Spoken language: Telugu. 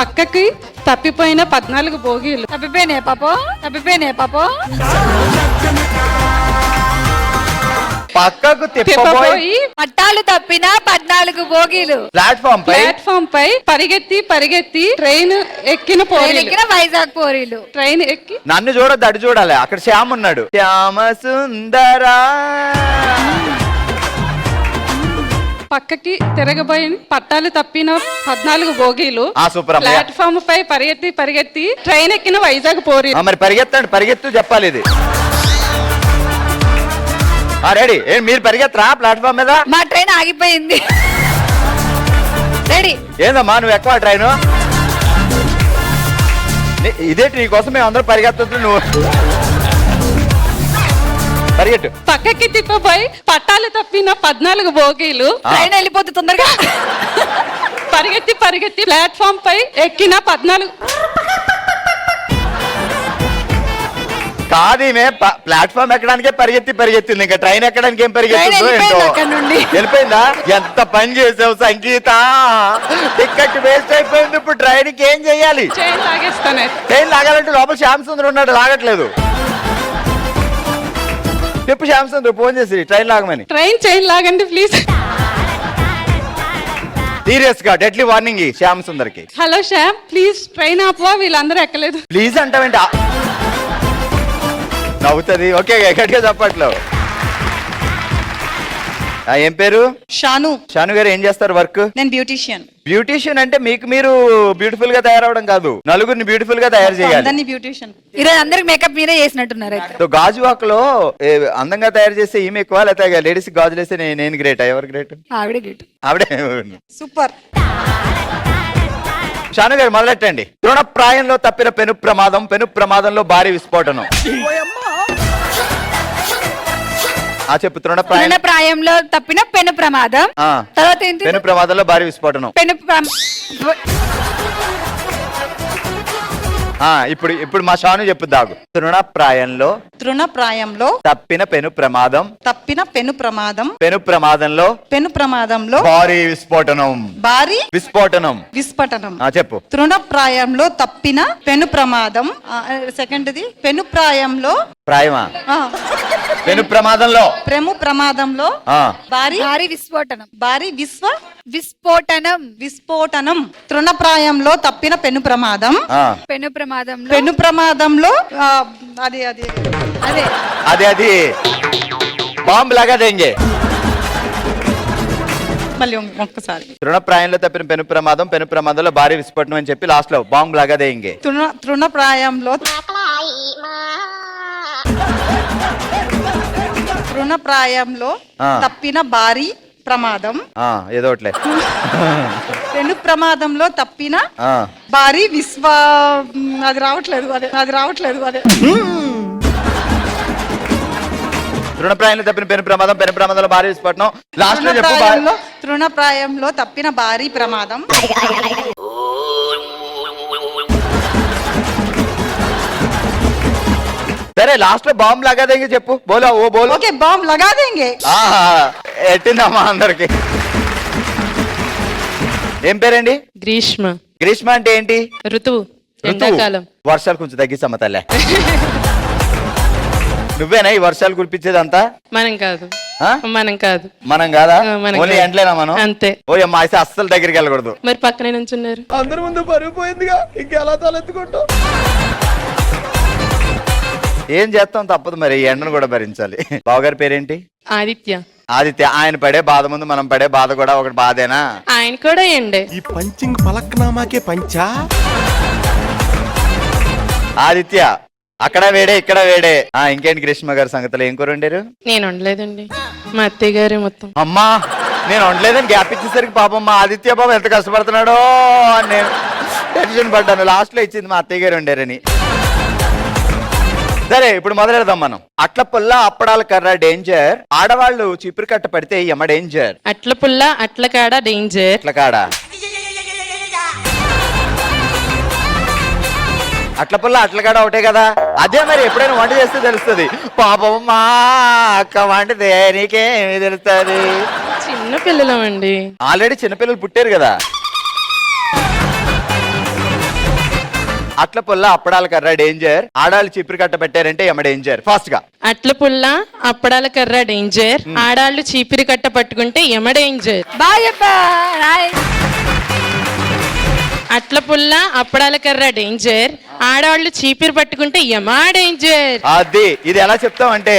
పక్కకి తప్పిపోయిన 14 బోగీలు. తప్పిపోయినాయి పాపం. పక్కకు తిప్పబోయి తిప్పబోయి పట్టాలు తప్పిన 14 బోగీలు. ప్లాట్ఫామ్ పై పరిగెత్తి ట్రైన్ ఎక్కిన పోరీలు. ఎక్కిన వైజాగ్ పోరీలు. ట్రైన్ ఎక్కి నన్ను చూడొద్దు, అటు చూడాలి. అక్కడ శ్యామ్ ఉన్నాడు. శ్యామ సుందరా. పక్కకి తిరగబోయి పట్టాలు తప్పిన 14 బోగీలు. సూపర్. ప్లాట్ఫామ్ పై పరిగెత్తి ట్రైన్ ఎక్కిన వైజాగ్ పోరీలు. మరి పరిగెత్తు చెప్పాలి ఇది. రెడీ? మీరు పరిగెత్తరా ప్లాట్ఫామ్ మీద? మా ట్రైన్ ఆగిపోయింది. రెడీ? ఏందమ్మా నువ్వు ఎక్కువ ట్రైన్? ఇదేంటి నీకోసం మేము అందరూ పరిగెత్తు. నువ్వు పరిగెట్టు. పక్కకి తిప్పబోయి పట్టాలు తప్పిన 14 బోగీలు. ట్రైన్ వెళ్ళిపోతుంది తొందరగా. పరిగెత్తి ప్లాట్ఫామ్ పై ఎక్కిన 14. కాదు, ఈమె ప్లాట్ఫామ్ ఎక్కడానికే పరిగెత్తింది. ఇంకా ట్రైన్ ఎక్కడానికి ఏం పరిగెత్తుందో ఏంటో. వెళ్ళిపోయిందా? ఎంత పని చేసావు సంగీత. టికెట్ వేస్ట్ అయిపోయింది. ఇప్పుడు ట్రైన్ కి ఏం చెయ్యాలి? ట్రైన్ లాగాలంటే లోపల శ్యామ్ సుందర్ ఉన్నాడు, లాగట్లేదు. చెప్పు శ్యామ్ సుందర్ ఫోన్ చేసి ట్రైన్ లాగమని. ట్రైన్ చైన్ లాగండి ప్లీజ్. సీరియస్ గా డెడ్లీ వార్నింగ్ శ్యామ్ సుందర్ కి. హలో శ్యామ్ ప్లీజ్ ట్రైన్ ఆపవా, వీళ్ళందరూ ఎక్కలేదు. ప్లీజ్ అంటావేంటి? నవ్వుతుంది. ఓకే, గట్టిగా చెప్పట్లో. ఏం పేరు? షాను గారు ఏం చేస్తారు వర్క్? నేను బ్యూటీషియన్. బ్యూటీషియన్ అంటే మీకు మీరు బ్యూటిఫుల్ గా తయారవడం కాదు, నలుగురిని బ్యూటిఫుల్ గా తయారు చేయాలి. బ్యూటీషియన్. ఈరోజు అందరికి మేకప్ మీరే చేసినట్టున్నారు. గాజువాక్ లో అందంగా తయారు చేస్తే ఈమె ఎక్కువ, లేకపోతే లేడీస్ గాజులు వేస్తే నేను గ్రేట్? ఎవరు గ్రేట్? ఆవిడే సూపర్. షాను గారు మొదలెట్టండి. తృణప్రాయంలో తప్పిన పెను ప్రమాదంలో భారీ విస్ఫోటనం. చెప్పు. తృణప్రాయంలో తప్పిన పెను ప్రమాదం. తర్వాత ఏంటి? పెను ప్రమాదంలో భారీ విస్ఫోటనం. ఇప్పుడు మా షాను చెప్పుదాగు. తృణప్రాయంలో తప్పిన పెను ప్రమాదంలో భారీ విస్ఫోటనం. చెప్పు. తృణప్రాయంలో తప్పిన పెను ప్రమాదం. సెకండ్ది పెనుప్రాయంలో ప్రాయమా? పెను ప్రమాదంలో భారీ విస్ఫోటనం. తృణప్రాయంలో తప్పిన పెను ప్రమాదంలో అది బాంబు లాగా దేంగే. మళ్ళీ ఒక్కసారి. తృణప్రాయంలో తప్పిన పెను ప్రమాదంలో భారీ విస్ఫోటనం అని చెప్పి లాస్ట్ లో బాంబు లాగా దేంగే. తృణప్రాయంలో తప్పిన భారీ ప్రమాదం. ఏదోట్లే. పెను ప్రమాదంలో తప్పిన భారీ అది రావట్లేదు. అదే తృణప్రాయంలో తప్పిన పెను ప్రమాదంలో భారీ విస్ఫోటనం. లాస్ట్ లో చెప్పు. తృణప్రాయంలో తప్పిన భారీ ప్రమాదం. సరే, లాస్ట్ లో బాంబు లగా దేంగే చెప్పు. బోలో. Okay, bomb లగా దేంగే. ఎట్టిందమ్మా అందరికి. ఏం పేరండి? గ్రీష్మ అంటే ఏంటి? ఋతువు. ఎండాకాలం. వర్షాలు కొంచెం తగ్గిస్తామా తల్లే. నువ్వేనా ఈ వర్షాలు కురిపించేదంతా? మనం కాదు. మనం కాదా? ఓన్లీ ఎండ్లేనా మనం? అంతే. ఓ అమ్మా, అయితే అస్సలు దగ్గరికి వెళ్ళకూడదు. మరి పక్కనే నుంచున్నారు. అందరి ముందు పరుగు పోయిందిగా, ఇంకెలా తలెత్తుకుంటాం? ఏం చేస్తాం, తప్పదు మరి. ఈ ఎండను కూడా భరించాలి. బావగారి పేరేంటి? ఆదిత్య. ఆయన పడే బాధ ముందు మనం పడే బాధ కూడా ఒకటి బాధేనా? ఆయన కూడా ఎండే. ఈ పంచింగ్ పలక్నామాకే పంచా. ఆదిత్య అక్కడ వేడే ఇక్కడ వేడే. ఇంకేంటి గ్రీష్మ గారి సంగతులు? ఏం కూర వండారు? నేను వండలేదండి, మా అత్తయ్య గారే మొత్తం. అమ్మా, నేను వండలేదని గ్యాప్ ఇచ్చేసరికి పాపం మా ఆదిత్య బాబు ఎంత కష్టపడుతున్నాడో అని నేను టెన్షన్ పడ్డాను. లాస్ట్ లో ఇచ్చింది మా అత్తయ్య గారు వండారని. సరే, ఇప్పుడు మొదలెడదాం మనం. అట్ల పుల్ల అప్పడాల కర్ర డేంజర్, ఆడవాళ్ళు చీపురు కట్ట పడితే యమ డేంజర్. అట్ల పుల్ల అట్ల కాడ డేంజర్. అట్ల పుల్ల అట్లకాడ ఒకటే కదా. అదే మరి ఎప్పుడైనా వంట చేస్తే తెలుస్తుంది. పాపం మా అక్క వంటదే నీకేమి తెలుస్తుంది? చిన్న పిల్లలం అండి. ఆల్రెడీ చిన్నపిల్లలు పుట్టారు కదా. అట్ల పుల్ల అప్పడాల కర్ర డేంజర్, ఆడాళ్ళు చీపురు కట్ట పెట్టారంటే ఎమ డేంజర్. ఫాస్ట్ గా. అట్ల పుల్ల అప్పడాల కర్ర డేంజర్, ఆడాళ్ళు చీపిరి కట్ట పట్టుకుంటే ఎమ డేంజర్. బాగా చెప్పా. హాయ్. అట్ల పుల్ల అప్పడాల కర్ర డేంజర్, ఆడవాళ్ళు చీపిరి పట్టుకుంటే యమా డేంజర్. అది ఇది ఎలా చెప్తాం అంటే